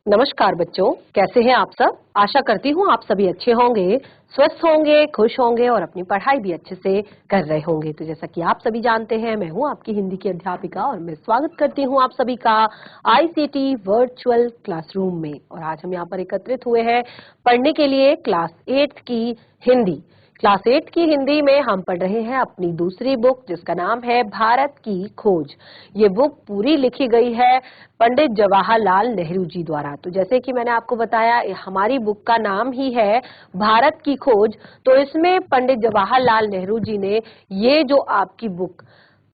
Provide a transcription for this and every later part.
नमस्कार बच्चों, कैसे हैं आप सब। आशा करती हूँ आप सभी अच्छे होंगे, स्वस्थ होंगे, खुश होंगे और अपनी पढ़ाई भी अच्छे से कर रहे होंगे। तो जैसा कि आप सभी जानते हैं, मैं हूँ आपकी हिंदी की अध्यापिका और मैं स्वागत करती हूँ आप सभी का आईसीटी वर्चुअल क्लासरूम में। और आज हम यहाँ पर एकत्रित हुए हैं पढ़ने के लिए क्लास 8 की हिंदी। क्लास 8 की हिंदी में हम पढ़ रहे हैं अपनी दूसरी बुक, जिसका नाम है भारत की खोज। ये बुक पूरी लिखी गई है पंडित जवाहरलाल नेहरू जी द्वारा। तो जैसे कि मैंने आपको बताया, हमारी बुक का नाम ही है भारत की खोज। तो इसमें पंडित जवाहरलाल नेहरू जी ने ये जो आपकी बुक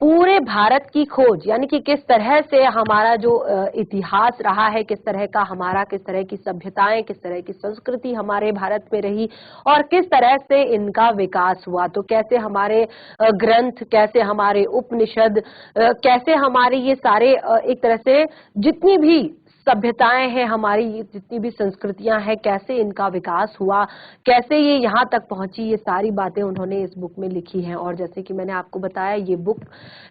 पूरे भारत की खोज, यानी कि किस तरह से हमारा जो इतिहास रहा है, किस तरह का हमारा, किस तरह की सभ्यताएं, किस तरह की संस्कृति हमारे भारत में रही और किस तरह से इनका विकास हुआ। तो कैसे हमारे ग्रंथ, कैसे हमारे उपनिषद, कैसे हमारे ये सारे एक तरह से जितनी भी सभ्यताएं हैं, हमारी जितनी भी संस्कृतियां हैं, कैसे इनका विकास हुआ, कैसे ये यहाँ तक पहुंची, ये सारी बातें उन्होंने इस बुक में लिखी हैं। और जैसे कि मैंने आपको बताया, ये बुक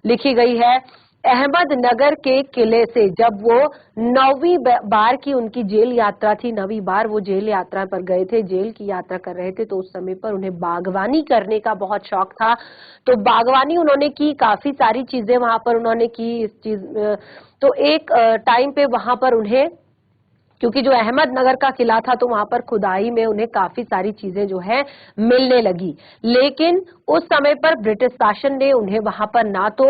लिखी गई है अहमदनगर के किले से। जब वो 9वीं बार की उनकी जेल यात्रा थी, 9वीं बार वो जेल यात्रा पर गए थे, जेल की यात्रा कर रहे थे, तो उस समय पर उन्हें बागवानी करने का बहुत शौक था। तो बागवानी उन्होंने की, काफी सारी चीजें वहां पर उन्होंने की। इस चीज तो एक टाइम पे वहां पर उन्हें, क्योंकि जो अहमदनगर का किला था, तो वहां पर खुदाई में उन्हें काफी सारी चीजें जो है मिलने लगी। लेकिन उस समय पर ब्रिटिश शासन ने उन्हें वहां पर ना तो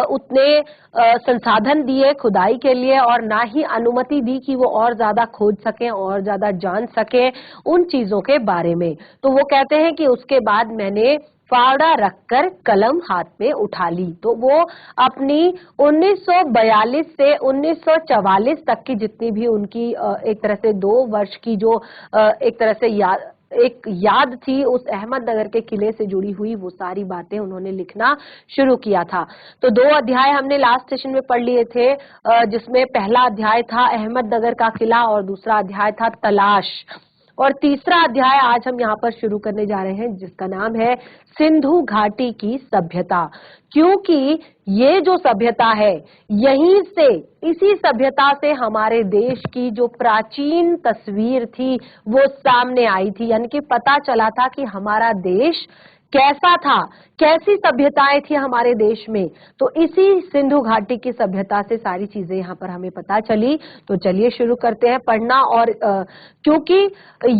उतने संसाधन दिए खुदाई के लिए और ना ही अनुमति दी कि वो और ज्यादा खोज सकें और ज्यादा जान सकें उन चीजों के बारे में। तो वो कहते हैं कि उसके बाद मैंने फावड़ा रखकर कलम हाथ में उठा ली। तो वो अपनी 1942 से 1944 तक की जितनी भी उनकी एक तरह से 2 वर्ष की जो एक तरह से याद थी उस अहमदनगर के किले से जुड़ी हुई, वो सारी बातें उन्होंने लिखना शुरू किया था। तो 2 अध्याय हमने लास्ट सेशन में पढ़ लिए थे, जिसमें पहला अध्याय था अहमदनगर का किला और दूसरा अध्याय था तलाश। और तीसरा अध्याय आज हम यहाँ पर शुरू करने जा रहे हैं, जिसका नाम है सिंधु घाटी की सभ्यता। क्योंकि ये जो सभ्यता है, यहीं से, इसी सभ्यता से हमारे देश की जो प्राचीन तस्वीर थी वो सामने आई थी। यानी कि पता चला था कि हमारा देश कैसा था, कैसी सभ्यताएं थी हमारे देश में। तो इसी सिंधु घाटी की सभ्यता से सारी चीजें यहाँ पर हमें पता चली। तो चलिए शुरू करते हैं पढ़ना। और क्योंकि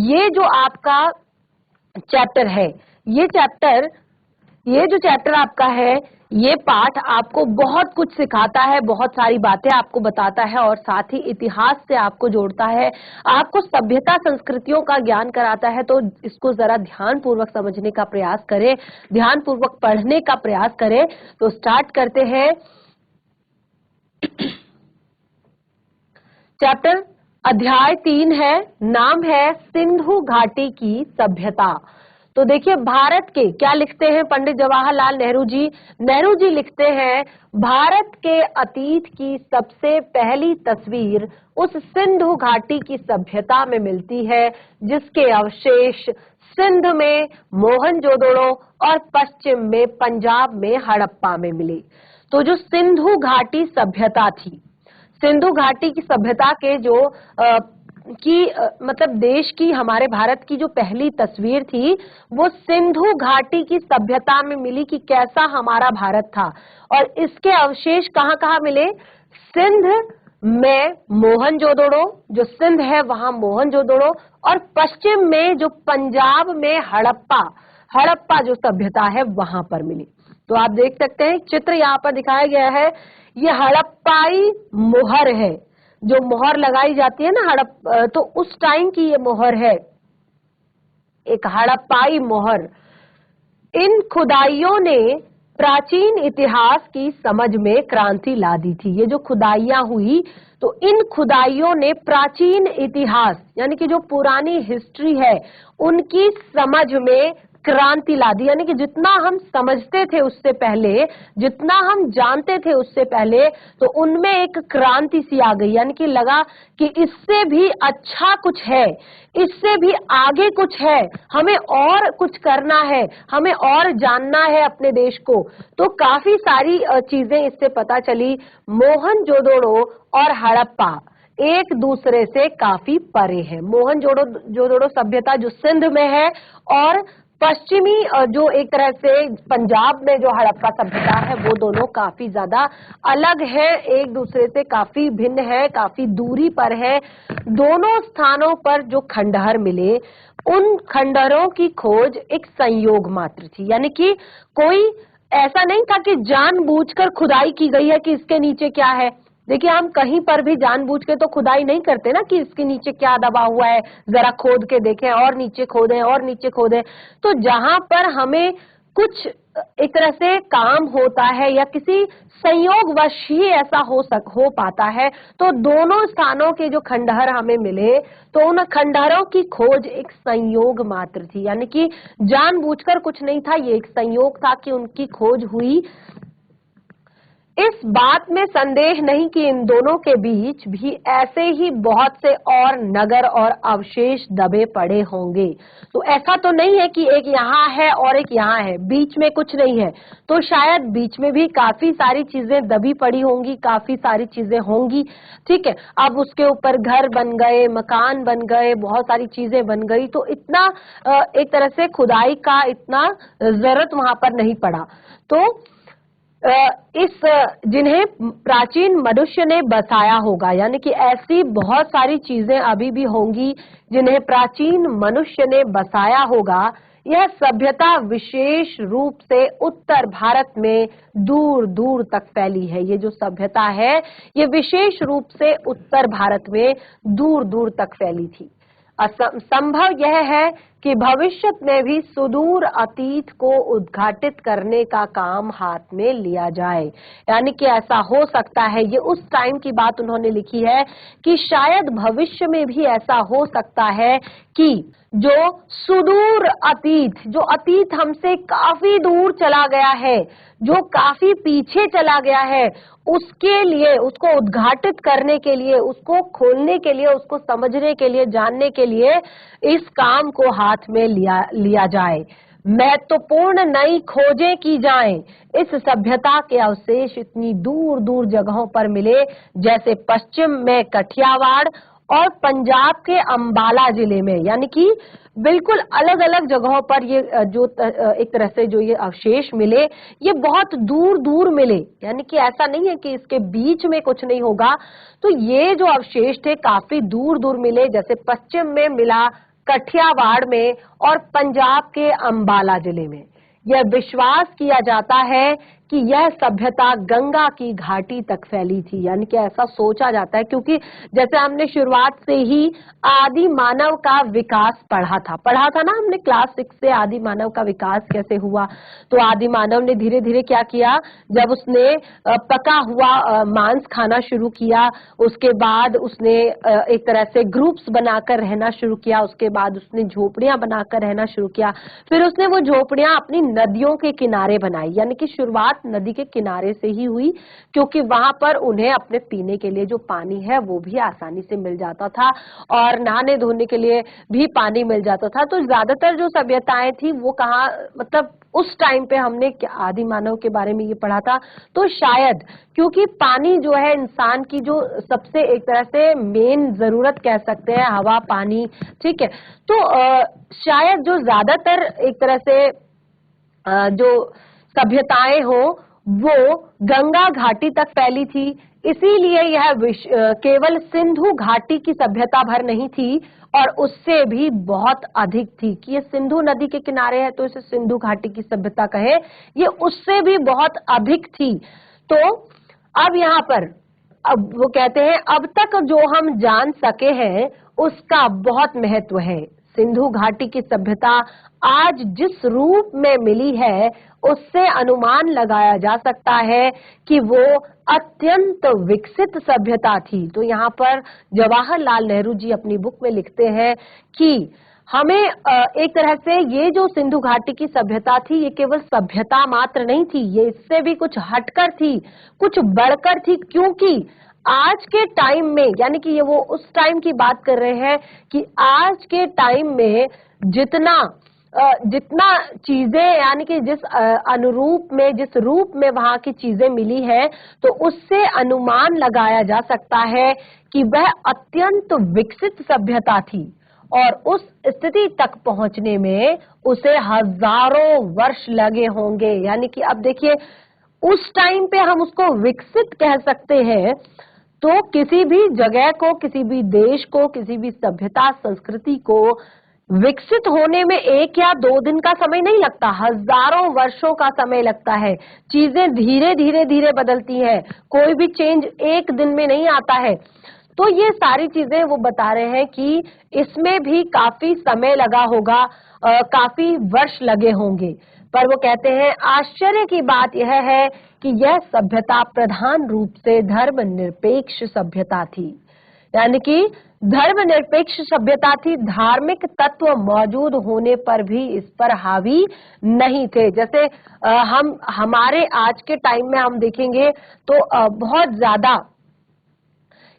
ये जो आपका चैप्टर है, ये जो चैप्टर आपका है, ये पाठ आपको बहुत कुछ सिखाता है, बहुत सारी बातें आपको बताता है और साथ ही इतिहास से आपको जोड़ता है, आपको सभ्यता संस्कृतियों का ज्ञान कराता है। तो इसको जरा ध्यान पूर्वक समझने का प्रयास करें, ध्यान पूर्वक पढ़ने का प्रयास करें। तो स्टार्ट करते हैं। चैप्टर अध्याय 3 है, नाम है सिंधु घाटी की सभ्यता। तो देखिए, भारत के क्या लिखते हैं पंडित जवाहरलाल नेहरू जी। नेहरू जी लिखते हैं, भारत के अतीत की सबसे पहली तस्वीर उस सिंधु घाटी की सभ्यता में मिलती है, जिसके अवशेष सिंध में मोहनजोदड़ो और पश्चिम में पंजाब में हड़प्पा में मिले। तो जो सिंधु घाटी सभ्यता थी, सिंधु घाटी की सभ्यता के जो मतलब देश की, हमारे भारत की जो पहली तस्वीर थी, वो सिंधु घाटी की सभ्यता में मिली कि कैसा हमारा भारत था। और इसके अवशेष कहाँ कहाँ मिले? सिंध में मोहनजोदड़ो, जो सिंध है वहां मोहनजोदड़ो, और पश्चिम में जो पंजाब में हड़प्पा जो सभ्यता है वहां पर मिली। तो आप देख सकते हैं, चित्र यहाँ पर दिखाया गया है, ये हड़प्पाई मोहर है, जो मोहर लगाई जाती है ना तो उस टाइम की ये मोहर है, एक हड़प्पाई मोहर। इन खुदाइयों ने प्राचीन इतिहास की समझ में क्रांति ला दी थी। ये जो खुदाइयां हुई, तो इन खुदाइयों ने प्राचीन इतिहास, यानी कि जो पुरानी हिस्ट्री है, उनकी समझ में क्रांति ला दी। यानी कि जितना हम समझते थे उससे पहले, जितना हम जानते थे उससे पहले, तो उनमें एक क्रांति सी आ गई। यानी कि लगा कि इससे भी अच्छा कुछ है, इससे भी आगे कुछ है, हमें और कुछ करना है, हमें और जानना है अपने देश को। तो काफी सारी चीजें इससे पता चली। मोहनजोदड़ो और हड़प्पा, एक दूसरे से काफी परे है। मोहनजोदड़ो सभ्यता जो सिंध में है और पश्चिमी जो एक तरह से पंजाब में जो हड़प्पा सभ्यता है, वो दोनों काफी ज्यादा अलग है, एक दूसरे से काफी भिन्न है, काफी दूरी पर है। दोनों स्थानों पर जो खंडहर मिले, उन खंडहरों की खोज एक संयोग मात्र थी, यानी कि कोई ऐसा नहीं था कि जानबूझकर खुदाई की गई है कि इसके नीचे क्या है। देखिए, हम कहीं पर भी जानबूझ के तो खुदाई नहीं करते ना कि इसके नीचे क्या दबा हुआ है, जरा खोद के देखें, और नीचे खोदें और नीचे खोदें। तो जहां पर हमें कुछ एक तरह से काम होता है या किसी संयोगवश ही ऐसा हो पाता है, तो दोनों स्थानों के जो खंडहर हमें मिले, तो उन खंडहरों की खोज एक संयोग मात्र थी, यानी कि जानबूझकर कुछ नहीं था, ये एक संयोग था कि उनकी खोज हुई। इस बात में संदेह नहीं कि इन दोनों के बीच भी ऐसे ही बहुत से और नगर और अवशेष दबे पड़े होंगे। तो ऐसा तो नहीं है कि एक यहाँ है और एक यहाँ है, बीच में कुछ नहीं है। तो शायद बीच में भी काफी सारी चीजें दबी पड़ी होंगी, काफी सारी चीजें होंगी। ठीक है, अब उसके ऊपर घर बन गए, मकान बन गए, बहुत सारी चीजें बन गई, तो इतना एक तरह से खुदाई का इतना जरूरत वहां पर नहीं पड़ा। तो इस जिन्हें प्राचीन मनुष्य ने बसाया होगा, यानी कि ऐसी बहुत सारी चीजें अभी भी होंगी जिन्हें प्राचीन मनुष्य ने बसाया होगा। यह सभ्यता विशेष रूप से उत्तर भारत में दूर दूर तक फैली है। ये जो सभ्यता है, ये विशेष रूप से उत्तर भारत में दूर दूर तक फैली थी। संभव यह है कि भविष्य में भी सुदूर अतीत को उद्घाटित करने का काम हाथ में लिया जाए, यानी कि ऐसा हो सकता है, ये उस टाइम की बात उन्होंने लिखी है कि शायद भविष्य में भी ऐसा हो सकता है कि जो सुदूर अतीत, जो अतीत हमसे काफी दूर चला गया है, जो काफी पीछे चला गया है, उसके लिए, उसको उद्घाटित करने के लिए, उसको खोलने के लिए, उसको समझने के लिए, जानने के लिए इस काम को हाथ में लिया जाए। महत्वपूर्ण नई खोजें की जाएं। इस सभ्यता के अवशेष इतनी दूर दूर जगहों पर मिले, जैसे पश्चिम में कठियावाड़ और पंजाब के अंबाला जिले में, यानी कि बिल्कुल अलग अलग जगहों पर ये जो एक तरह से जो ये अवशेष मिले, ये बहुत दूर दूर मिले, यानी कि ऐसा नहीं है कि इसके बीच में कुछ नहीं होगा। तो ये जो अवशेष थे काफी दूर दूर मिले, जैसे पश्चिम में मिला कठियावाड़ में और पंजाब के अंबाला जिले में। यह विश्वास किया जाता है कि यह सभ्यता गंगा की घाटी तक फैली थी, यानी कि ऐसा सोचा जाता है, क्योंकि जैसे हमने शुरुआत से ही आदि मानव का विकास पढ़ा था ना हमने क्लास 6 से, आदि मानव का विकास कैसे हुआ। तो आदि मानव ने धीरे धीरे क्या किया, जब उसने पका हुआ मांस खाना शुरू किया, उसके बाद उसने एक तरह से ग्रुप्स बनाकर रहना शुरू किया, उसके बाद उसने झोपड़ियां बनाकर रहना शुरू किया, फिर उसने वो झोपड़ियां अपनी नदियों के किनारे बनाई, यानी कि शुरुआत नदी के किनारे से ही हुई, क्योंकि वहां पर उन्हें अपने पीने के लिए जो पानी है वो भी आसानी से मिल जाता था और नहाने धोने के लिए भी पानी मिल जाता था। तो ज्यादातर जो सभ्यताएं थी वो कहाँ, मतलब उस टाइम पे हमने आदि मानव के बारे में ये पढ़ा था, तो शायद क्योंकि पानी जो है इंसान की जो सबसे एक तरह से मेन जरूरत कह सकते हैं, हवा पानी, ठीक है, तो शायद जो ज्यादातर एक तरह से जो सभ्यताएं हो वो गंगा घाटी तक फैली थी। इसीलिए यह केवल सिंधु घाटी की सभ्यता भर नहीं थी और उससे भी बहुत अधिक थी, कि ये सिंधु नदी के किनारे है तो इसे सिंधु घाटी की सभ्यता कहे, ये उससे भी बहुत अधिक थी। तो अब यहाँ पर अब वो कहते हैं अब तक जो हम जान सके हैं उसका बहुत महत्व है। सिंधु घाटी की सभ्यता आज जिस रूप में मिली है उससे अनुमान लगाया जा सकता है कि वो अत्यंत विकसित सभ्यता थी। तो यहाँ पर जवाहरलाल नेहरू जी अपनी बुक में लिखते हैं कि हमें एक तरह से ये जो सिंधु घाटी की सभ्यता थी, ये केवल सभ्यता मात्र नहीं थी, ये इससे भी कुछ हटकर थी, कुछ बढ़कर थी, क्योंकि आज के टाइम में, यानी कि ये वो उस टाइम की बात कर रहे हैं कि आज के टाइम में जितना जितना चीजें यानी कि जिस अनुरूप में, जिस रूप में वहां की चीजें मिली है, तो उससे अनुमान लगाया जा सकता है कि वह अत्यंत विकसित सभ्यता थी और उस स्थिति तक पहुंचने में उसे हजारों वर्ष लगे होंगे। यानी कि अब देखिए, उस टाइम पे हम उसको विकसित कह सकते हैं, तो किसी भी जगह को, किसी भी देश को, किसी भी सभ्यता संस्कृति को विकसित होने में 1 या 2 दिन का समय नहीं लगता, हजारों वर्षों का समय लगता है। चीजें धीरे धीरे धीरे बदलती हैं, कोई भी चेंज 1 दिन में नहीं आता है। तो ये सारी चीजें वो बता रहे हैं कि इसमें भी काफी समय लगा होगा, काफी वर्ष लगे होंगे। पर वो कहते हैं आश्चर्य की बात यह है कि यह सभ्यता प्रधान रूप से धर्मनिरपेक्ष सभ्यता थी। यानी कि धर्मनिरपेक्ष सभ्यता थी, धार्मिक तत्व मौजूद होने पर भी इस पर हावी नहीं थे। जैसे हम हमारे आज के टाइम में हम देखेंगे तो बहुत ज्यादा,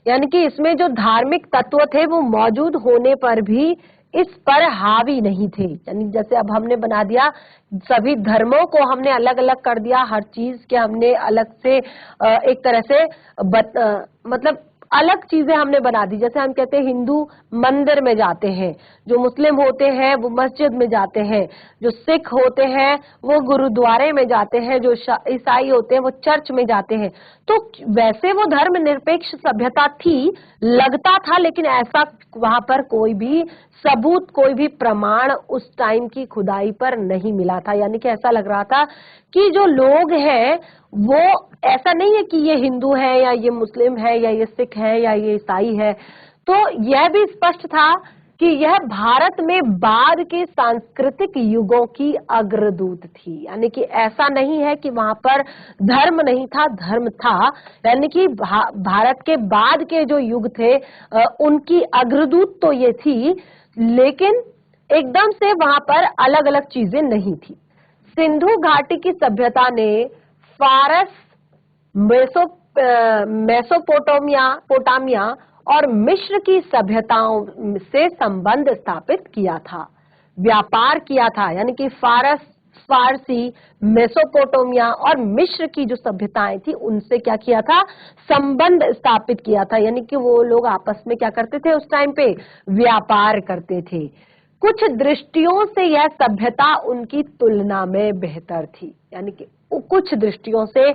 यानी कि इसमें जो धार्मिक तत्व थे वो मौजूद होने पर भी इस पर हावी नहीं थे। यानी जैसे अब हमने बना दिया, सभी धर्मों को हमने अलग अलग कर दिया, हर चीज के हमने अलग से एक तरह से मतलब अलग चीजें हमने बना दी। जैसे हम कहते हैं हिंदू मंदिर में जाते हैं, जो मुस्लिम होते हैं वो मस्जिद में जाते हैं, जो सिख होते हैं वो गुरुद्वारे में जाते हैं, जो ईसाई होते हैं वो चर्च में जाते हैं। तो वैसे वो धर्मनिरपेक्ष सभ्यता थी, लगता था, लेकिन ऐसा वहां पर कोई भी सबूत, कोई भी प्रमाण उस टाइम की खुदाई पर नहीं मिला था। यानी कि ऐसा लग रहा था कि जो लोग हैं वो, ऐसा नहीं है कि ये हिंदू है या ये मुस्लिम है या ये सिख है या ये ईसाई है। तो यह भी स्पष्ट था कि यह भारत में बाद के सांस्कृतिक युगों की अग्रदूत थी। यानी कि ऐसा नहीं है कि वहां पर धर्म नहीं था, धर्म था। यानी कि भारत के बाद के जो युग थे उनकी अग्रदूत तो ये थी, लेकिन एकदम से वहां पर अलग अलग चीजें नहीं थी। सिंधु घाटी की सभ्यता ने फारस, मेसोपोटामिया और मिस्र की सभ्यताओं से संबंध स्थापित किया था, व्यापार किया था। यानी कि फारसी, मेसोपोटामिया और मिस्र की जो सभ्यताएं थी उनसे क्या किया था, संबंध स्थापित किया था। यानी कि वो लोग आपस में क्या करते थे, उस टाइम पे व्यापार करते थे। कुछ दृष्टियों से यह सभ्यता उनकी तुलना में बेहतर थी। यानी कि कुछ दृष्टियों से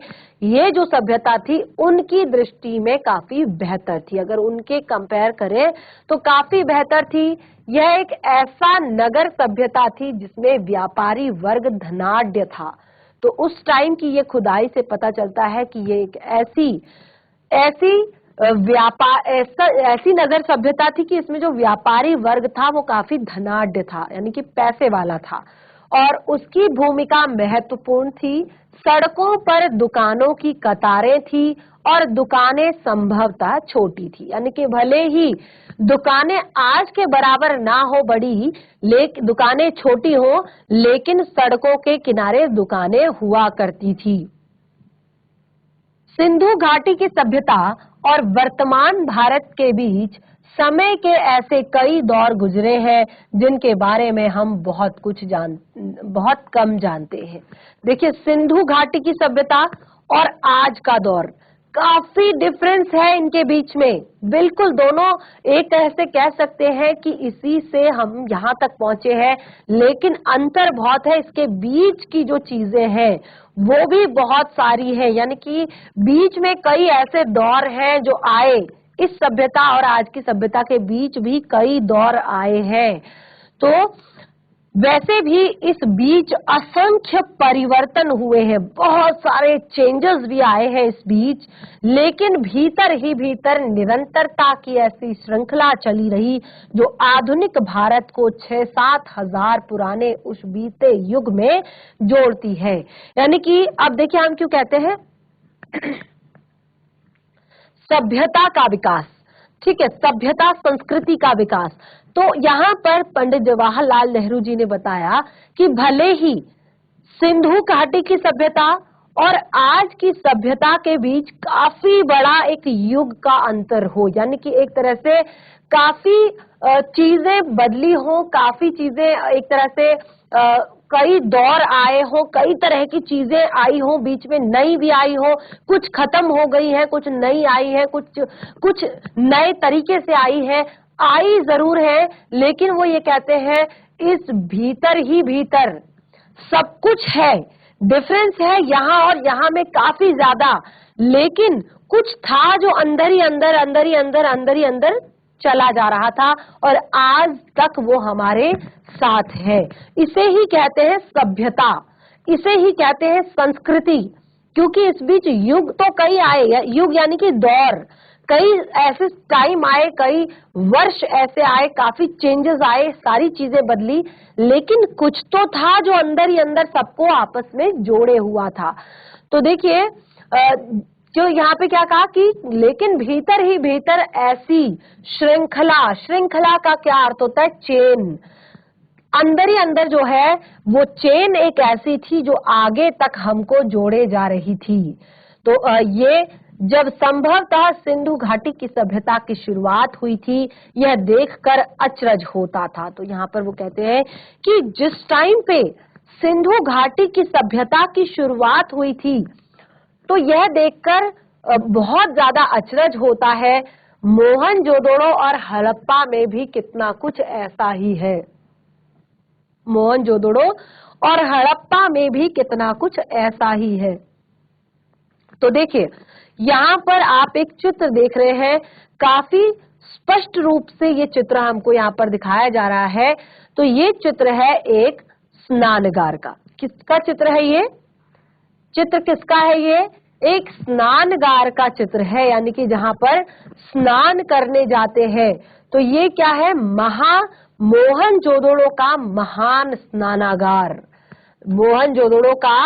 ये जो सभ्यता थी उनकी दृष्टि में काफी बेहतर थी, अगर उनके कंपेयर करें तो काफी बेहतर थी। यह एक ऐसा नगर सभ्यता थी जिसमें व्यापारी वर्ग धनाढ्य था। तो उस टाइम की ये खुदाई से पता चलता है कि ये एक ऐसी नगर सभ्यता थी कि इसमें जो व्यापारी वर्ग था वो काफी धनाढ्य था, यानी कि पैसे वाला था, और उसकी भूमिका महत्वपूर्ण थी। सड़कों पर दुकानों की कतारें थी और दुकानें संभवतः छोटी थी। यानी कि भले ही दुकानें आज के बराबर ना हो बड़ी, लेकिन दुकानें छोटी हो, लेकिन सड़कों के किनारे दुकानें हुआ करती थी। सिंधु घाटी की सभ्यता और वर्तमान भारत के बीच समय के ऐसे कई दौर गुजरे हैं जिनके बारे में हम बहुत कम जानते हैं। देखिए, सिंधु घाटी की सभ्यता और आज का दौर, काफी डिफरेंस है इनके बीच में। बिल्कुल दोनों एक तरह से कह सकते हैं कि इसी से हम यहाँ तक पहुंचे हैं, लेकिन अंतर बहुत है। इसके बीच की जो चीजें हैं वो भी बहुत सारी है। यानी कि बीच में कई ऐसे दौर हैं जो आए, इस सभ्यता और आज की सभ्यता के बीच भी कई दौर आए हैं। तो वैसे भी इस बीच असंख्य परिवर्तन हुए हैं, बहुत सारे चेंजेस भी आए हैं इस बीच, लेकिन भीतर ही भीतर निरंतरता की ऐसी श्रृंखला चली रही जो आधुनिक भारत को 6-7 हजार पुराने उस बीते युग में जोड़ती है। यानी कि अब देखिए, हम क्यों कहते हैं सभ्यता का विकास, ठीक है, सभ्यता संस्कृति का विकास। तो यहाँ पर पंडित जवाहरलाल नेहरू जी ने बताया कि भले ही सिंधु घाटी की सभ्यता और आज की सभ्यता के बीच काफी बड़ा एक युग का अंतर हो, यानी कि एक तरह से काफी चीजें बदली हो, काफी चीजें एक तरह से कई दौर आए हो, कई तरह की चीजें आई हो, बीच में नई भी आई हो, कुछ खत्म हो गई है, कुछ नई आई है, कुछ नए तरीके से आई जरूर है, लेकिन वो ये कहते हैं इस भीतर ही भीतर सब कुछ है। डिफरेंस है यहाँ और यहाँ में काफी ज्यादा, लेकिन कुछ था जो अंदर ही अंदर अंदर ही अंदर अंदर ही अंदर चला जा रहा था और आज तक वो हमारे साथ है। इसे ही कहते हैं सभ्यता, इसे ही कहते हैं संस्कृति, क्योंकि इस बीच युग तो कई आए, युग यानी कि दौर, कई ऐसे टाइम आए, कई वर्ष ऐसे आए, काफी चेंजेस आए, सारी चीजें बदली, लेकिन कुछ तो था जो अंदर ही अंदर सबको आपस में जोड़े हुआ था। तो देखिए जो यहाँ पे क्या कहा कि लेकिन भीतर ही भीतर ऐसी श्रृंखला, श्रृंखला का क्या अर्थ होता है? चेन, अंदर ही अंदर जो है वो चेन एक ऐसी थी जो आगे तक हमको जोड़े जा रही थी। तो ये जब संभवतः सिंधु घाटी की सभ्यता की शुरुआत हुई थी, यह देखकर अचरज होता था। तो यहाँ पर वो कहते हैं कि जिस टाइम पे सिंधु घाटी की सभ्यता की शुरुआत हुई थी, तो यह देखकर बहुत ज्यादा अचरज होता है। मोहनजोदड़ो और हड़प्पा में भी कितना कुछ ऐसा ही है, मोहनजोदड़ो और हड़प्पा में भी कितना कुछ ऐसा ही है। तो देखिए यहाँ पर आप एक चित्र देख रहे हैं, काफी स्पष्ट रूप से ये चित्र हमको यहाँ पर दिखाया जा रहा है। तो ये चित्र है एक स्नानगार का। किसका चित्र है ये? चित्र किसका है ये? एक स्नानगार का चित्र है, यानी कि जहां पर स्नान करने जाते हैं। तो ये क्या है? मोहनजोदड़ो का महान स्नानागार, मोहनजोदड़ो का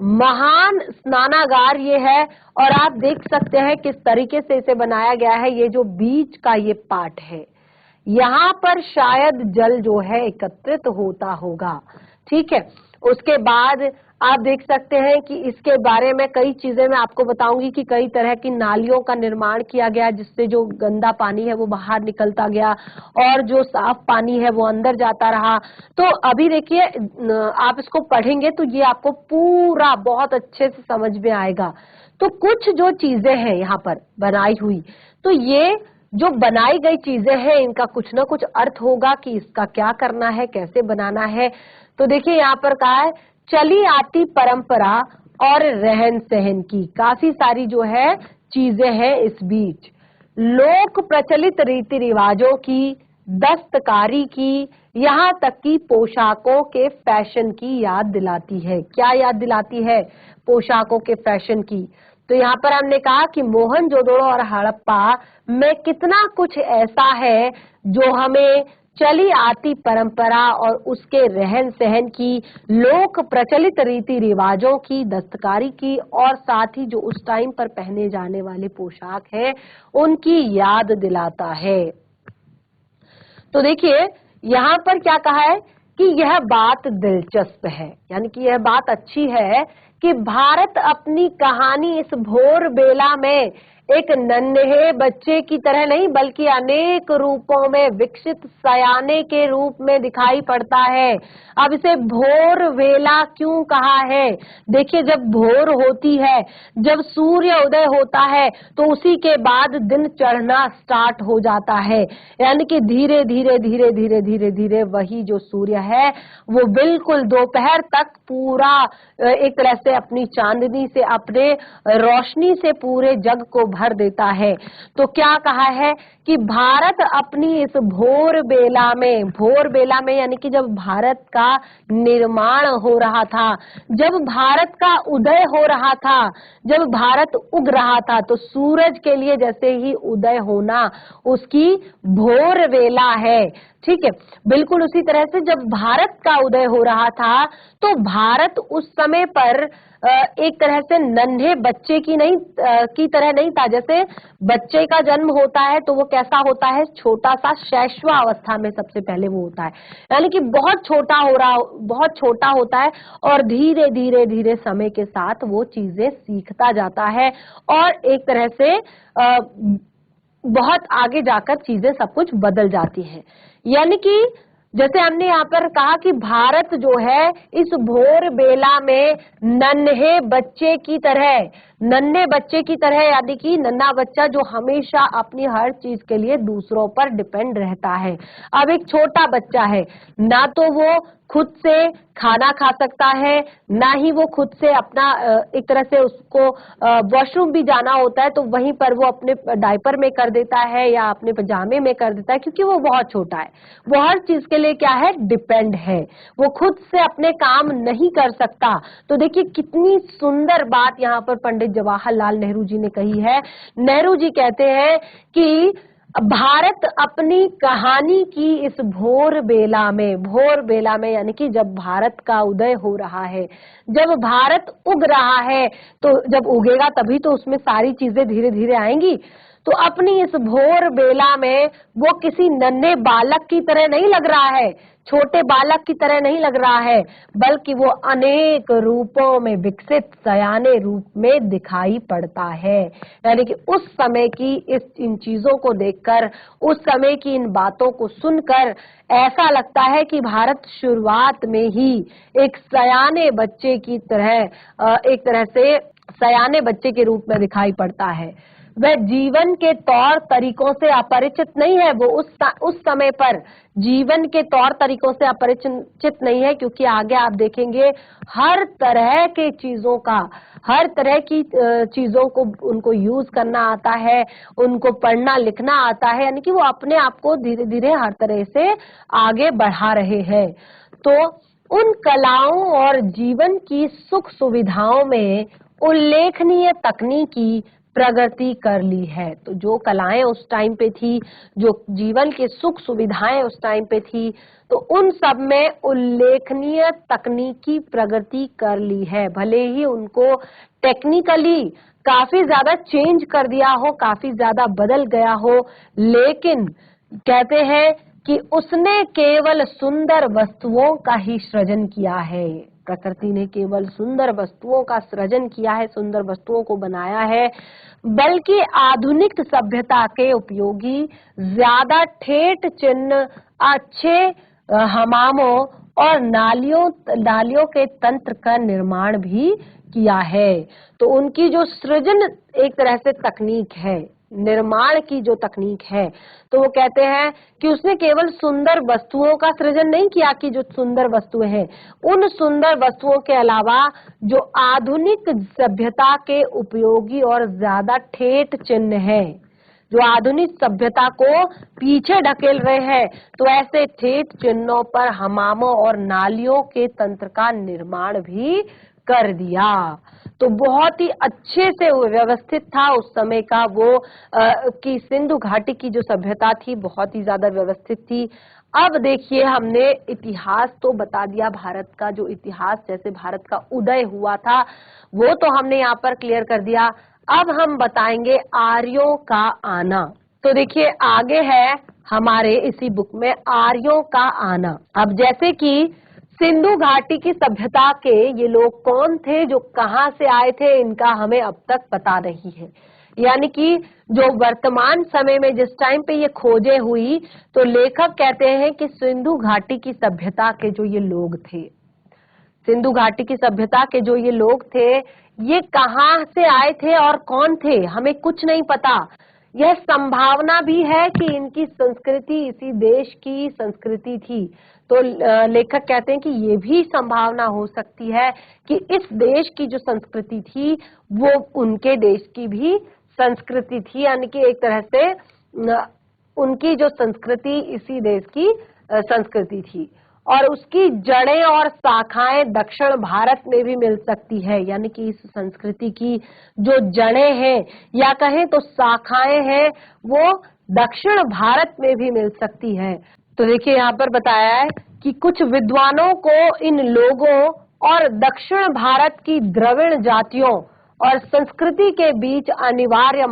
महान स्नानागार ये है। और आप देख सकते हैं किस तरीके से इसे बनाया गया है। ये जो बीच का ये पार्ट है, यहाँ पर शायद जल जो है एकत्रित होता होगा, ठीक है। उसके बाद आप देख सकते हैं कि इसके बारे में कई चीजें मैं आपको बताऊंगी कि कई तरह की नालियों का निर्माण किया गया, जिससे जो गंदा पानी है वो बाहर निकलता गया और जो साफ पानी है वो अंदर जाता रहा। तो अभी देखिए आप इसको पढ़ेंगे तो ये आपको पूरा बहुत अच्छे से समझ में आएगा। तो कुछ जो चीजें हैं यहाँ पर बनाई हुई, तो ये जो बनाई गई चीजें हैं इनका कुछ ना कुछ अर्थ होगा कि इसका क्या करना है, कैसे बनाना है। तो देखिए यहाँ पर कहा है चली आती परंपरा और रहन सहन की काफी सारी जो है चीजें हैं इस बीच, लोक प्रचलित रीति रिवाजों की, दस्तकारी की, यहाँ तक कि पोशाकों के फैशन की याद दिलाती है। क्या याद दिलाती है? पोशाकों के फैशन की। तो यहाँ पर हमने कहा कि मोहनजोदड़ो और हड़प्पा में कितना कुछ ऐसा है जो हमें चली आती परंपरा और उसके रहन सहन की, लोक प्रचलित रीति रिवाजों की, दस्तकारी की और साथ ही जो उस टाइम पर पहने जाने वाले पोशाक है उनकी याद दिलाता है। तो देखिए यहाँ पर क्या कहा है कि यह बात दिलचस्प है, यानी कि यह बात अच्छी है कि भारत अपनी कहानी इस भोर बेला में एक नन्हे बच्चे की तरह नहीं बल्कि अनेक रूपों में विकसित सयाने के रूप में दिखाई पड़ता है। अब इसे भोर वेला क्यों कहा है? देखिए जब भोर होती है, जब सूर्य उदय होता है तो उसी के बाद दिन चढ़ना स्टार्ट हो जाता है, यानी कि धीरे धीरे धीरे धीरे धीरे धीरे वही जो सूर्य है वो बिल्कुल दोपहर तक पूरा एक तरह से अपनी चांदनी से, अपने रोशनी से पूरे जग को भर देता है। तो क्या कहा है कि भारत अपनी इस भोर बेला में यानी कि जब भारत का निर्माण हो रहा था, जब भारत का उदय हो रहा था, जब भारत उग रहा था, तो सूरज के लिए जैसे ही उदय होना उसकी भोर वेला है, ठीक है। बिल्कुल उसी तरह से जब भारत का उदय हो रहा था तो भारत उस समय पर एक तरह से नन्हे बच्चे की तरह नहीं था। जैसे बच्चे का जन्म होता है तो वो कैसा होता है, छोटा सा शैशवावस्था में सबसे पहले वो होता है, यानी कि बहुत छोटा होता है और धीरे धीरे धीरे समय के साथ वो चीजें सीखता जाता है और एक तरह से बहुत आगे जाकर चीजें सब कुछ बदल जाती हैं। यानी कि जैसे हमने यहाँ पर कहा कि भारत जो है इस भोर बेला में नन्हे बच्चे की तरह, यानी कि नन्हा बच्चा जो हमेशा अपनी हर चीज के लिए दूसरों पर डिपेंड रहता है। अब एक छोटा बच्चा है, ना तो वो खुद से खाना खा सकता है, ना ही वो खुद से अपना एक तरह से उसको वॉशरूम भी जाना होता है तो वहीं पर वो अपने डायपर में कर देता है या अपने पजामे में कर देता है, क्योंकि वो बहुत छोटा है। वो हर चीज के लिए क्या है, डिपेंड है, वो खुद से अपने काम नहीं कर सकता। तो देखिए कितनी सुंदर बात यहाँ पर पंडित जवाहरलाल नेहरू जी ने कही है। नेहरू जी कहते हैं कि भारत अपनी कहानी की इस भोर बेला में यानी कि जब भारत का उदय हो रहा है, जब भारत उग रहा है, तो जब उगेगा तभी तो उसमें सारी चीजें धीरे धीरे आएंगी। तो अपनी इस भोर बेला में वो किसी नन्हे बालक की तरह नहीं लग रहा है, छोटे बालक की तरह नहीं लग रहा है, बल्कि वो अनेक रूपों में विकसित सयाने रूप में दिखाई पड़ता है। यानी कि उस समय की इन चीजों को देखकर, उस समय की इन बातों को सुनकर ऐसा लगता है कि भारत शुरुआत में ही एक सयाने बच्चे की तरह, एक तरह से सयाने बच्चे के रूप में दिखाई पड़ता है। वह जीवन के तौर तरीकों से अपरिचित नहीं है, वो उस समय पर जीवन के तौर तरीकों से अपरिचित नहीं है, क्योंकि आगे आप देखेंगे हर तरह की चीजों को उनको यूज करना आता है, उनको पढ़ना लिखना आता है, यानी कि वो अपने आप को धीरे धीरे हर तरह से आगे बढ़ा रहे हैं। तो उन कलाओं और जीवन की सुख सुविधाओं में उल्लेखनीय तकनीकी प्रगति कर ली है। तो जो कलाएं उस टाइम पे थी, जो जीवन की सुख सुविधाएं उस टाइम पे थी, तो उन सब में उल्लेखनीय तकनीकी प्रगति कर ली है। भले ही उनको टेक्निकली काफी ज्यादा चेंज कर दिया हो, काफी ज्यादा बदल गया हो, लेकिन कहते हैं कि उसने केवल सुंदर वस्तुओं का ही सृजन किया है। प्रकृति ने केवल सुंदर वस्तुओं का सृजन किया है, सुंदर वस्तुओं को बनाया है, बल्कि आधुनिक सभ्यता के उपयोगी ज्यादा ठेठ चिन्ह, अच्छे हमामों और नालियों के तंत्र का निर्माण भी किया है। तो उनकी जो सृजन एक तरह से तकनीक है, निर्माण की जो तकनीक है, तो वो कहते हैं कि उसने केवल सुंदर वस्तुओं का सृजन नहीं किया कि जो सुंदर वस्तुएं हैं, उन सुंदर वस्तुओं के अलावा जो आधुनिक सभ्यता के उपयोगी और ज्यादा ठेठ चिन्ह हैं, जो आधुनिक सभ्यता को पीछे ढकेल रहे हैं, तो ऐसे ठेठ चिन्हों पर हमामों और नालियों के तंत्र का निर्माण भी कर दिया। तो बहुत ही अच्छे से व्यवस्थित था उस समय का वो कि सिंधु घाटी की जो सभ्यता थी बहुत ही ज्यादा व्यवस्थित थी। अब देखिए हमने इतिहास तो बता दिया, भारत का जो इतिहास, जैसे भारत का उदय हुआ था वो तो हमने यहाँ पर क्लियर कर दिया। अब हम बताएंगे आर्यों का आना। तो देखिए आगे है हमारे इसी बुक में आर्यों का आना। अब जैसे कि सिंधु घाटी की सभ्यता के ये लोग कौन थे, जो कहाँ से आए थे, इनका हमें अब तक पता नहीं है। यानी कि जो वर्तमान समय में जिस टाइम पे ये खोजें हुई, तो लेखक कहते हैं कि सिंधु घाटी की सभ्यता के जो ये लोग थे, सिंधु घाटी की सभ्यता के जो ये लोग थे, ये कहाँ से आए थे और कौन थे, हमें कुछ नहीं पता। यह संभावना भी है कि इनकी संस्कृति इसी देश की संस्कृति थी। तो लेखक कहते हैं कि ये भी संभावना हो सकती है कि इस देश की जो संस्कृति थी वो उनके देश की भी संस्कृति थी, यानी कि एक तरह से उनकी जो संस्कृति इसी देश की संस्कृति थी और उसकी जड़ें और शाखाएं दक्षिण भारत में भी मिल सकती है। यानी कि इस संस्कृति की जो जड़ें हैं या कहें तो शाखाएं हैं वो दक्षिण भारत में भी मिल सकती है। तो देखिए यहाँ पर बताया है कि कुछ विद्वानों को इन लोगों और दक्षिण भारत की द्रविड़ जातियों और संस्कृति के बीच अनिवार्य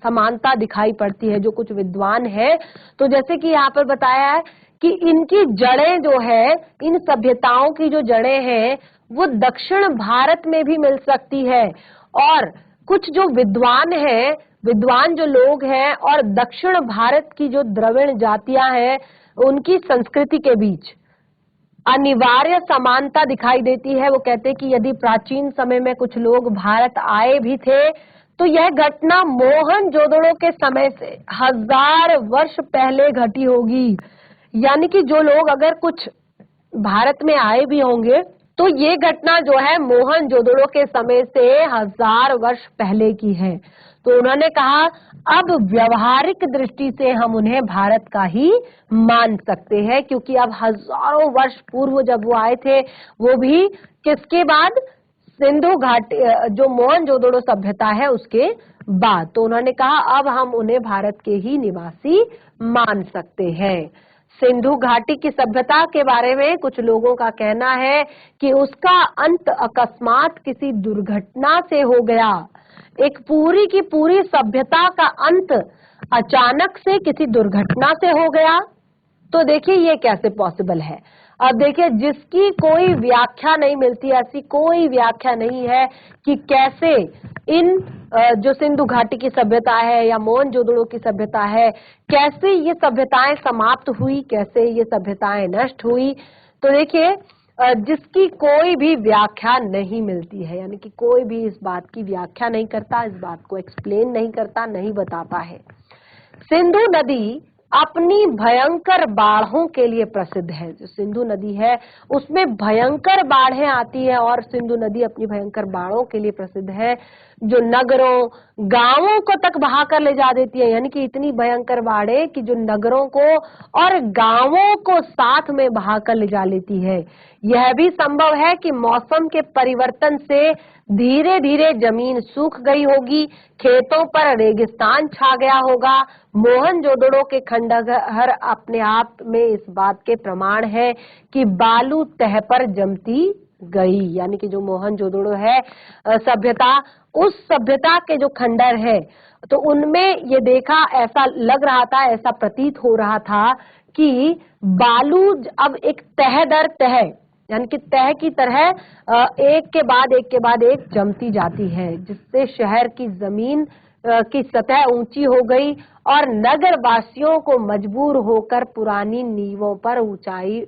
समानता दिखाई पड़ती है। जो कुछ विद्वान है, तो जैसे कि यहाँ पर बताया है कि इनकी जड़ें जो है, इन सभ्यताओं की जो जड़ें हैं वो दक्षिण भारत में भी मिल सकती है। और कुछ जो विद्वान हैं, विद्वान जो लोग हैं और दक्षिण भारत की जो द्रविड़ जातियां हैं, उनकी संस्कृति के बीच अनिवार्य समानता दिखाई देती है। वो कहते हैं कि यदि प्राचीन समय में कुछ लोग भारत आए भी थे, तो यह घटना मोहनजोदड़ो के समय से 1000 वर्ष पहले घटी होगी। यानी कि जो लोग अगर कुछ भारत में आए भी होंगे, तो ये घटना जो है मोहनजोदड़ो के समय से 1000 वर्ष पहले की है। तो उन्होंने कहा अब व्यवहारिक दृष्टि से हम उन्हें भारत का ही मान सकते हैं, क्योंकि अब हजारों वर्ष पूर्व जब वो आए थे, वो भी किसके बाद, सिंधु घाटी, जो मोहनजोदड़ो सभ्यता है उसके बाद। तो उन्होंने कहा अब हम उन्हें भारत के ही निवासी मान सकते हैं। सिंधु घाटी की सभ्यता के बारे में कुछ लोगों का कहना है कि उसका अंत अकस्मात किसी दुर्घटना से हो गया। एक पूरी की पूरी सभ्यता का अंत अचानक से किसी दुर्घटना से हो गया। तो देखिए ये कैसे पॉसिबल है। अब देखिए, जिसकी कोई व्याख्या नहीं मिलती, ऐसी कोई व्याख्या नहीं है कि कैसे इन जो सिंधु घाटी की सभ्यता है या मोहनजोदड़ो की सभ्यता है, कैसे ये सभ्यताएं समाप्त हुई, कैसे ये सभ्यताएं नष्ट हुई। तो देखिए, जिसकी कोई भी व्याख्या नहीं मिलती है, यानी कि कोई भी इस बात की व्याख्या नहीं करता, इस बात को एक्सप्लेन नहीं करता, नहीं बताता है। सिंधु नदी अपनी भयंकर बाढ़ों के लिए प्रसिद्ध है। जो सिंधु नदी है उसमें भयंकर बाढ़ें आती है और सिंधु नदी अपनी भयंकर बाढ़ों के लिए प्रसिद्ध है, जो नगरों गांवों को तक बहाकर ले जा देती है। यानी कि इतनी भयंकर बाढ़ें कि जो नगरों को और गांवों को साथ में बहाकर ले जा लेती है। यह भी संभव है कि मौसम के परिवर्तन से धीरे धीरे जमीन सूख गई होगी, खेतों पर रेगिस्तान छा गया होगा। मोहनजोदड़ो के खंडहर अपने आप में इस बात के प्रमाण है कि बालू तह पर जमती गई। यानी कि जो मोहनजोदड़ो है सभ्यता, उस सभ्यता के जो खंडहर है, तो उनमें ये देखा, ऐसा लग रहा था, ऐसा प्रतीत हो रहा था कि बालू अब एक तह दर तह, यानी कि तह की तरह एक के बाद एक जमती जाती है, जिससे शहर की जमीन की सतह ऊंची हो गई और नगर वासियों को मजबूर होकर पुरानी नींवों पर ऊंचाई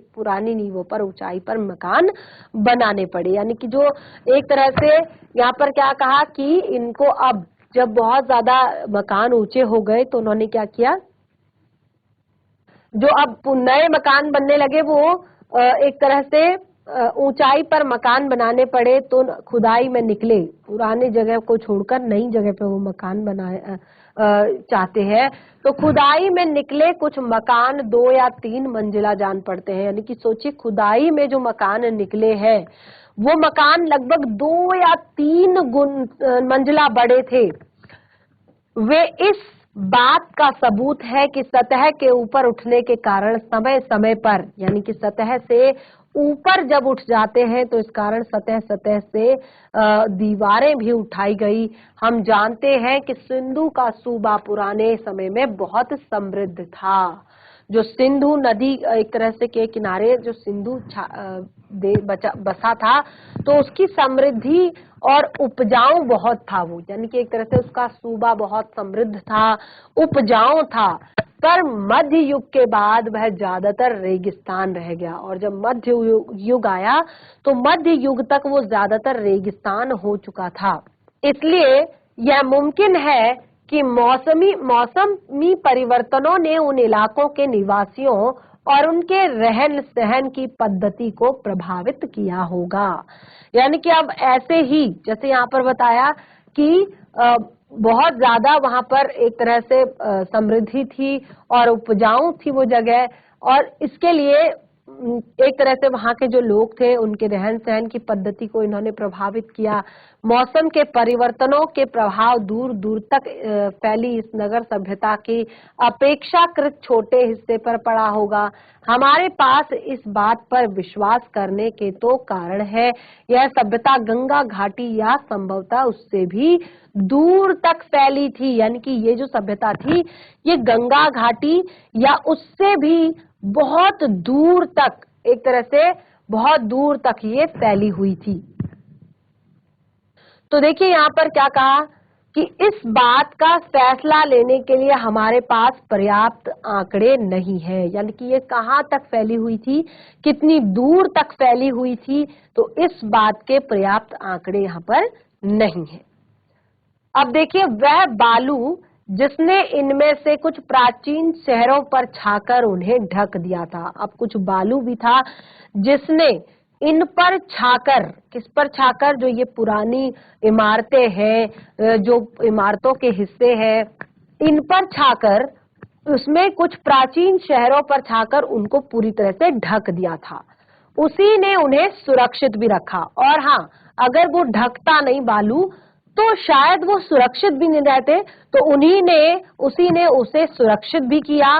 पर मकान बनाने पड़े। यानी कि जो एक तरह से यहाँ पर क्या कहा कि इनको अब जब बहुत ज्यादा मकान ऊंचे हो गए, तो उन्होंने क्या किया, जो अब नए मकान बनने लगे वो एक तरह से ऊंचाई पर मकान बनाने पड़े। तो खुदाई में निकले, पुराने जगह को छोड़कर नई जगह पे वो मकान बनाए चाहते हैं। तो खुदाई में निकले कुछ मकान 2 या 3 मंजिला जान पड़ते हैं। यानी कि सोचिए, खुदाई में जो मकान निकले हैं वो मकान लगभग 2 या 3 मंजिला बड़े थे। वे इस बात का सबूत है कि सतह के ऊपर उठने के कारण समय समय पर, यानी कि सतह से ऊपर जब उठ जाते हैं तो इस कारण सतह से दीवारें भी उठाई गई। हम जानते हैं कि सिंधु का सूबा पुराने समय में बहुत समृद्ध था। जो सिंधु नदी एक तरह से के किनारे जो सिंधु बसा था, तो उसकी समृद्धि और उपजाऊ बहुत था वो, यानी कि एक तरह से उसका सूबा बहुत समृद्ध था, उपजाऊ था। पर मध्य युग के बाद वह ज्यादातर रेगिस्तान रह गया, और जब मध्य युग आया तो मध्य युग तक वो ज्यादातर रेगिस्तान हो चुका था। इसलिए यह मुमकिन है कि मौसमी परिवर्तनों ने उन इलाकों के निवासियों और उनके रहन सहन की पद्धति को प्रभावित किया होगा। यानी कि अब ऐसे ही जैसे यहाँ पर बताया कि बहुत ज्यादा वहां पर एक तरह से समृद्धि थी और उपजाऊ थी वो जगह, और इसके लिए एक तरह से वहां के जो लोग थे उनके रहन सहन की पद्धति को इन्होंने प्रभावित किया। मौसम के परिवर्तनों के प्रभाव दूर दूर तक फैली इस नगर सभ्यता की अपेक्षाकृत छोटे हिस्से पर पड़ा होगा। हमारे पास इस बात पर विश्वास करने के तो कारण है, यह सभ्यता गंगा घाटी या संभवतः उससे भी दूर तक फैली थी। यानी कि ये जो सभ्यता थी ये गंगा घाटी या उससे भी बहुत दूर तक, एक तरह से बहुत दूर तक ये फैली हुई थी। तो देखिए यहाँ पर क्या कहा कि इस बात का फैसला लेने के लिए हमारे पास पर्याप्त आंकड़े नहीं है। यानी कि ये कहाँ तक फैली हुई थी, कितनी दूर तक फैली हुई थी, तो इस बात के पर्याप्त आंकड़े यहाँ पर नहीं है। अब देखिए वह बालू जिसने इनमें से कुछ प्राचीन शहरों पर छाकर उन्हें ढक दिया था। अब कुछ बालू भी था जिसने इन पर छाकर, किस पर छाकर, जो ये पुरानी इमारतें हैं, जो इमारतों के हिस्से हैं, इन पर छाकर, उसमें कुछ प्राचीन शहरों पर छाकर उनको पूरी तरह से ढक दिया था। उसी ने उन्हें सुरक्षित भी रखा। और हाँ, अगर वो ढकता नहीं बालू तो शायद वो सुरक्षित भी नहीं रहते, तो उसी ने उसे सुरक्षित भी किया।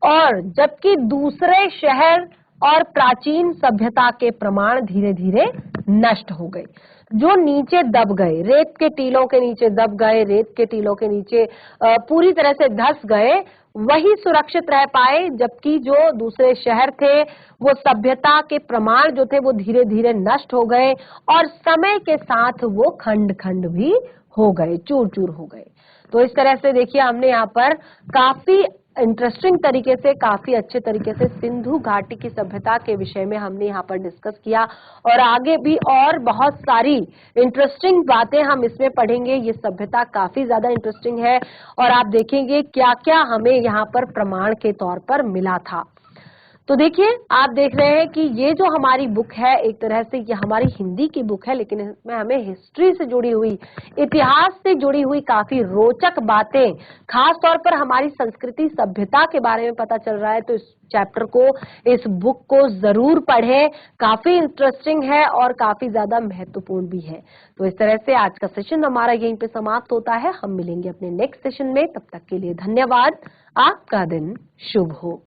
और जबकि दूसरे शहर और प्राचीन सभ्यता के प्रमाण धीरे धीरे नष्ट हो गए, जो नीचे दब गए, रेत के टीलों के नीचे दब गए, रेत के टीलों के नीचे पूरी तरह से धंस गए, वही सुरक्षित रह पाए। जबकि जो दूसरे शहर थे, वो सभ्यता के प्रमाण जो थे वो धीरे धीरे नष्ट हो गए और समय के साथ वो खंड खंड भी हो गए, चूर चूर हो गए। तो इस तरह से देखिए हमने यहाँ पर काफी इंटरेस्टिंग तरीके से, काफी अच्छे तरीके से सिंधु घाटी की सभ्यता के विषय में हमने यहाँ पर डिस्कस किया। और आगे भी और बहुत सारी इंटरेस्टिंग बातें हम इसमें पढ़ेंगे। ये सभ्यता काफी ज्यादा इंटरेस्टिंग है और आप देखेंगे क्या क्या हमें यहाँ पर प्रमाण के तौर पर मिला था। तो देखिए आप देख रहे हैं कि ये जो हमारी बुक है, एक तरह से ये हमारी हिंदी की बुक है, लेकिन इसमें हमें हिस्ट्री से जुड़ी हुई, इतिहास से जुड़ी हुई काफी रोचक बातें, खास तौर पर हमारी संस्कृति सभ्यता के बारे में पता चल रहा है। तो इस चैप्टर को, इस बुक को जरूर पढ़ें, काफी इंटरेस्टिंग है और काफी ज्यादा महत्वपूर्ण भी है। तो इस तरह से आज का सेशन हमारा यहीं पे समाप्त होता है। हम मिलेंगे अपने नेक्स्ट सेशन में, तब तक के लिए धन्यवाद। आपका दिन शुभ हो।